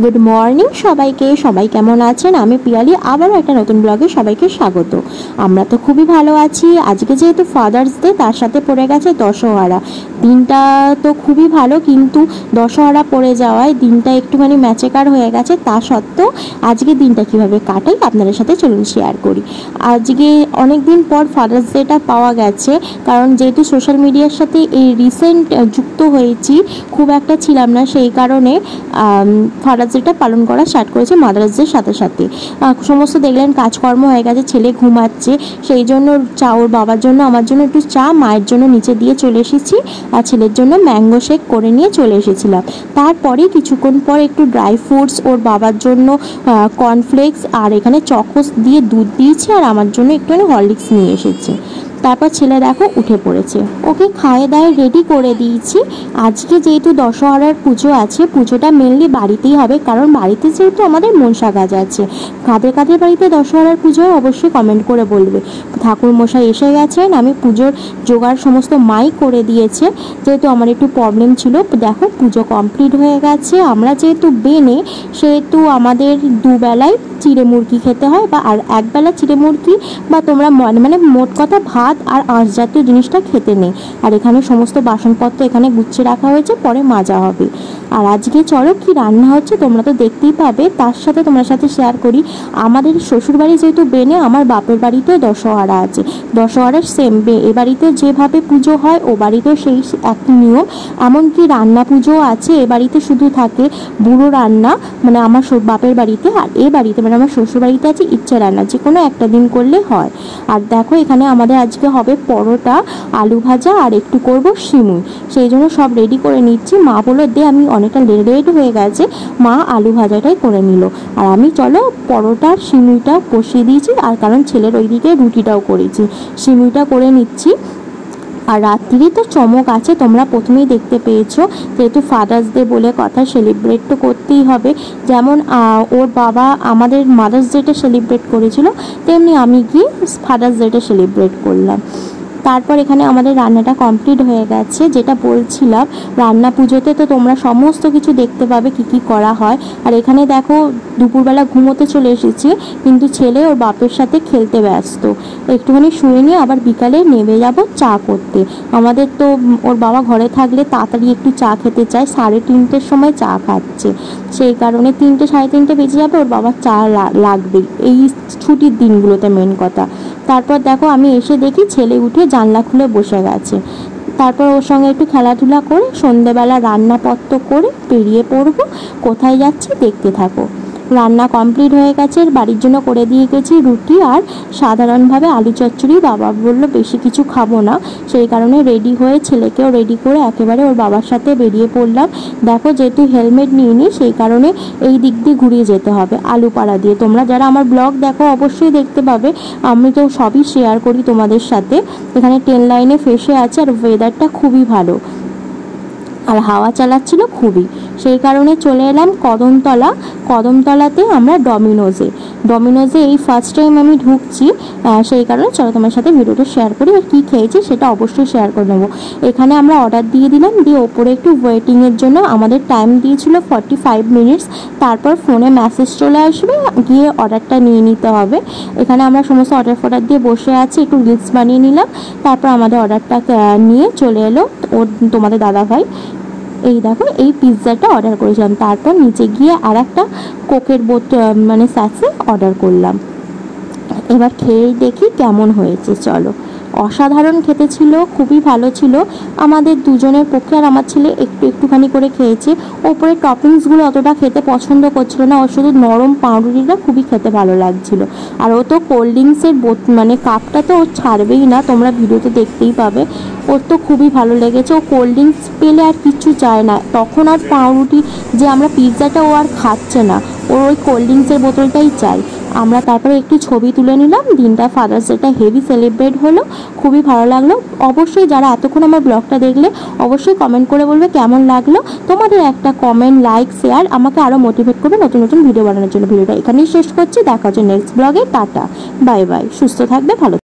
Good morning সবাইকে। সবাই কেমন আছেন? আমি পিয়ালি আবারও একটা নতুন ব্লগে সবাইকে স্বাগত। আমরা তো খুবই ভালো আছি। আজকে যেহেতু ফাদার্স ডে, তার সাথে পড়ে গেছে দশহরা। দিনটা তো খুবই ভালো, কিন্তু দশহরা পড়ে যাওয়ায় দিনটা একটুখানি ম্যাচেকার হয়ে গেছে। তা সত্ত্বেও আজকে দিনটা কিভাবে কাটাই আপনাদের সাথে চলুন শেয়ার করি। আজকে অনেক দিন পর ফাদার্স ডেটা পাওয়া গেছে, কারণ যেহেতু সোশ্যাল মিডিয়ার সাথে এই রিসেন্ট যুক্ত হয়েছি, খুব একটা ছিলাম না, সেই কারণে ফাদার্স ডেটা পালন করা স্টার্ট করেছে মাদার্স ডের সাথে সাথে। সমস্ত দেখলেন কাজকর্ম হয়ে গেছে, ছেলে ঘুমাচ্ছে, সেই জন্য চা, ওর বাবার জন্য আমার জন্য একটু চা, মায়ের জন্য নিচে দিয়ে চলে এসেছি, আর ছেলের জন্য ম্যাঙ্গো শেক করে নিয়ে চলে এসেছিলাম। তারপরে কিছুক্ষণ পর একটু ড্রাই ফ্রুটস, ওর বাবার জন্য কর্নফ্লেক্স, আর এখানে চকোস দিয়ে দুধ দিয়েছি, আর আমার জন্য একটুখানি হরলিক্স নিয়ে এসেছে। তারপর ছেলে দেখো উঠে পড়েছে, ওকে খাওয়া দাওয়া রেডি করে দিয়েছি। আজকে যেহেতু দশহরার পুজো আছে, পুজোটা মেনলি বাড়িতেই হবে, কারণ বাড়িতে যেহেতু আমাদের মনসা গাছ আছে। কাদের কাদের বাড়িতে দশহরার পুজো অবশ্যই কমেন্ট করে বলবে। ঠাকুর মশাই এসে গেছেন, আমি পুজোর জোগাড় সমস্ত মাই করে দিয়েছে, যেহেতু আমার একটু প্রবলেম ছিল। দেখো পুজো কমপ্লিট হয়ে গেছে। আমরা যেহেতু বেনে, সেহেতু আমাদের দুবেলায় চিড়ে মুরগি খেতে হয়, বা আর একবেলা চিড়ে মুরগি, বা তোমরা মানে মোট কথা ভাত আর আঁশ জাতীয় জিনিসটা খেতে নেই। আর এখানে সমস্ত বাসনপত্র এখানে গুছিয়ে রাখা হয়েছে, পরে মাজা হবে। আর আজকে চলো কি রান্না হচ্ছে তোমরা তো দেখতেই পাবে। তার সাথে তোমার সাথে শেয়ার করি, আমাদের শ্বশুরবাড়ি যেহেতু বেনে, আমার বাপের বাড়িতেও দশহরা আছে। দশহরার সেম এ বাড়িতে যেভাবে পুজো হয়, ও বাড়িতেও সেই একই নিয়ম। এমনকি রান্না পুজো আছে, এ বাড়িতে শুধু থাকে বুড়ো রান্না, মানে আমার বাপের বাড়িতে, আর এ বাড়িতে মানে আমার শ্বশুর বাড়িতে আছে ইচ্ছে রান্না, যে কোনো একটা দিন করলে হয়। আর দেখো এখানে আমাদের আজকে হবে পরোটা, আলু ভাজা, আর একটু করব সিমুই। সেই জন্য সব রেডি করে নিচ্ছি। মা বললো দে, আমি অনেকটা লেট হয়ে গেছে, মা আলু ভাজাটাই করে নিল, আর আমি চলো পরোটা সিমুইটা বসিয়ে দিয়েছি। আর কারণ ছেলের ওইদিকে রুটিটাও করেছি, সিমুইটা করে নিচ্ছি। আর রাত্রিরে তো চমক আছে, তোমরা প্রথমেই দেখতে পেয়েছো, যেহেতু ফাদার্স ডে বলে কথা, সেলিব্রেট তো করতেই হবে। যেমন ওর বাবা আমাদের মাদার্স ডেটা সেলিব্রেট করেছিল, তেমনি আমি গিয়ে ফাদার্স ডেটা সেলিব্রেট করলাম। তারপর এখানে আমাদের রান্নাটা কমপ্লিট হয়ে গেছে। যেটা বলছিলাম, রান্না পুজোতে তো তোমরা সমস্ত কিছু দেখতে পাবে কি কি করা হয়। আর এখানে দেখো দুপুরবেলা ঘুমোতে চলে এসেছি, কিন্তু ছেলে ওর বাপের সাথে খেলতে ব্যস্ত। একটুখানি শুয়ে নিয়ে আবার বিকালে নেমে যাব চা করতে। আমাদের তো ওর বাবা ঘরে থাকলে তাড়াতাড়ি একটু চা খেতে চায়, 3:30 সময় চা খাচ্ছে, সেই কারণে 3টে 3:30 বেজে যাবে, ওর বাবার চা লাগবেই এই ছুটির দিনগুলোতে, মেন কথা। তারপর দেখো আমি এসে দেখি ছেলে উঠে জানলা খুলে বসে গেছে। তারপর ওর সঙ্গে একটু খেলাধুলা করে সন্ধ্যেবেলা রান্নাপত্র করে বেরিয়ে পড়বো। কোথায় যাচ্ছি দেখতে থাকো। রান্না কমপ্লিট হয়ে গেছে, বাড়ির জন্য করে দিয়ে গেছি রুটি আর সাধারণভাবে আলু চচ্চড়ি। বাবা বললো বেশি কিছু খাবো না, সেই কারণে রেডি হয়ে ছেলেকেও রেডি করে একেবারে ওর বাবার সাথে বেরিয়ে পড়লাম। দেখো যেহেতু হেলমেট নিইনি, সেই কারণে এই দিক দিয়ে ঘুরিয়ে যেতে হবে, আলুপাড়া দিয়ে। তোমরা যারা আমার ব্লগ দেখো অবশ্যই দেখতে পাবে, আমি তো সবই শেয়ার করি তোমাদের সাথে। এখানে ট্রেন লাইনে ফেসে আছে, আর ওয়েদারটা খুবই ভালো, আর হাওয়া চালাচ্ছিল খুবই, সেই কারণে চলে এলাম কদমতলাতে আমরা ডমিনোজে এই ফার্স্ট টাইম আমি ঢুকছি, সেই কারণে চলো তোমার সাথে ভিডিওটা শেয়ার করি। আর কী খেয়েছি সেটা অবশ্যই শেয়ার করে নেবো। এখানে আমরা অর্ডার দিয়ে দিলাম, দিয়ে ওপরে একটু ওয়েটিংয়ের জন্য আমাদের টাইম দিয়েছিল 45 মিনিটস। তারপর ফোনে মেসেজ চলে আসবে, গিয়ে অর্ডারটা নিয়ে নিতে হবে। এখানে আমরা সমস্ত অর্ডার দিয়ে বসে আছি, একটু রিলস বানিয়ে নিলাম। তারপর আমাদের অর্ডারটা নিয়ে চলে এলো তোমাদের দাদাভাই। এই দেখো এই পিৎজাটা অর্ডার করেছিলাম। তারপর নিচে গিয়ে আর একটা কোকের বোতল মানে স্যাশে অর্ডার করলাম। এবার খেয়ে দেখি কেমন হয়েছে। চলো, অসাধারণ খেতে ছিল, খুবই ভালো ছিল আমাদের দুজনের পক্ষে। আর আমার ছেলে একটুখানি করে খেয়েছে, ওপরে টপিংসগুলো অতটা খেতে পছন্দ করছিল না, ও শুধু নরম পাউরুটিটা খুবই খেতে ভালো লাগছিল। আর ও তো কোল্ড ড্রিঙ্কসের মানে কাপটা তো ও ছাড়বেই না, তোমরা ভিডিওতে দেখতেই পাবে। ওর তো খুবই ভালো লেগেছে, ও কোল্ড ড্রিঙ্কস পেলে আর কিচ্ছু চায় না। তখন আর পাউরুটি যে আমরা পিৎজাটা ও আর খাচ্ছে না, ওর ওই কোল্ড ড্রিঙ্কসের বোতলটাই চাই। আমরা তারপরে একটু ছবি তুলে নিলাম। দিনটা ফাদার্স ডেটা হেভি সেলিব্রেট হলো, খুবই ভালো লাগলো। অবশ্যই যারা এতক্ষণ আমার ব্লগটা দেখলে অবশ্যই কমেন্ট করে বলবে কেমন লাগলো। তোমাদের একটা কমেন্ট, লাইক, শেয়ার আমাকে আরও মোটিভেট করবে নতুন নতুন ভিডিও বানানোর জন্য। ভিডিওটা এখানেই শেষ করছি, দেখা হচ্ছে নেক্সট ব্লগে। টাটা, বাই বাই, সুস্থ থাকবে, ভালো।